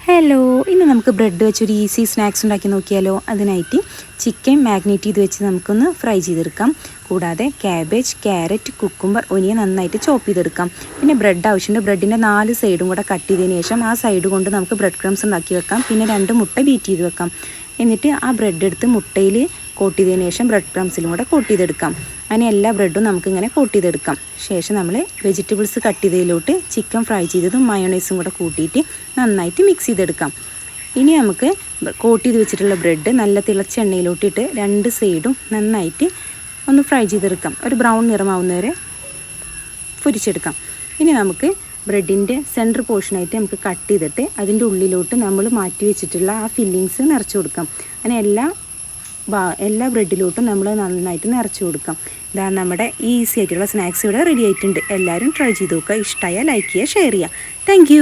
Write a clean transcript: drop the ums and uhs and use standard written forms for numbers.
Hello, ഇന്ന് നമുക്ക് bread വെച്ചൊരു ഈസി സ്നാക്സ് ഉണ്ടാക്കി നോക്കിയാലോ. അതിനായിട്ട് ചിക്കൻ മാഗ്നേറ്റ് ചെയ്ത് വെച്ച് നമുക്കൊന്ന് ഫ്രൈ ചെയ്തെടുക്കാം. കൂടാതെ ക്യാബേജ്, ക്യാരറ്റ്, കുക്കുംബർ, ഒനിയൻ നന്നായിട്ട് ചോപ്പ് ചെയ്തെടുക്കാം. പിന്നെ ബ്രെഡ് ആവശ്യമുണ്ട്. ബ്രെഡിൻ്റെ 4 സൈഡും കൂടെ കട്ട് ചെയ്തതിന് ശേഷം ആ സൈഡ് കൊണ്ട് നമുക്ക് ബ്രെഡ് ക്രംസ് ഉണ്ടാക്കി വെക്കാം. പിന്നെ 2 മുട്ട ബീറ്റ് ചെയ്ത് വെക്കാം. എന്നിട്ട് ആ ബ്രെഡ് എടുത്ത് മുട്ടയിൽ കോട്ട് ചെയ്തതിന് ശേഷം ബ്രെഡ് ക്രംസിലും കൂടെ കോട്ട് ചെയ്തെടുക്കാം. അങ്ങനെ എല്ലാ ബ്രെഡും നമുക്കിങ്ങനെ കോട്ട് ചെയ്തെടുക്കാം. ശേഷം നമ്മൾ വെജിറ്റബിൾസ് കട്ട് ചെയ്തതിലോട്ട് ചിക്കൻ ഫ്രൈ ചെയ്തതും മയോണൈസും കൂടെ കൂട്ടിയിട്ട് നന്നായിട്ട് മിക്സ് ചെയ്തെടുക്കാം. ഇനി നമുക്ക് കോട്ട് ചെയ്ത് വെച്ചിട്ടുള്ള ബ്രെഡ് നല്ല തിളച്ച എണ്ണയിലോട്ടിട്ട് 2 സൈഡും നന്നായിട്ട് ഒന്ന് ഫ്രൈ ചെയ്തെടുക്കാം. ഒരു ബ്രൗൺ നിറമാവുന്നവരെ പൊരിച്ചെടുക്കാം. ഇനി നമുക്ക് ബ്രെഡിൻ്റെ സെൻറ്റർ പോർഷനായിട്ട് നമുക്ക് കട്ട് ചെയ്തിട്ട് അതിൻ്റെ ഉള്ളിലോട്ട് നമ്മൾ മാറ്റി വെച്ചിട്ടുള്ള ആ ഫില്ലിങ്സ് നിറച്ച് കൊടുക്കാം. അങ്ങനെ എല്ലാ ബ്രെഡിലോട്ടും നമ്മൾ നന്നായിട്ട് നിറച്ച് കൊടുക്കാം. ഇതാണ് നമ്മുടെ ഈസി ആയിട്ടുള്ള സ്നാക്സ് ഇവിടെ റെഡി ആയിട്ടുണ്ട്. എല്ലാവരും ട്രൈ ചെയ്ത് നോക്കുക. ഇഷ്ടമായാൽ ലൈക്ക് ചെയ്യുക, ഷെയർ ചെയ്യുക. താങ്ക്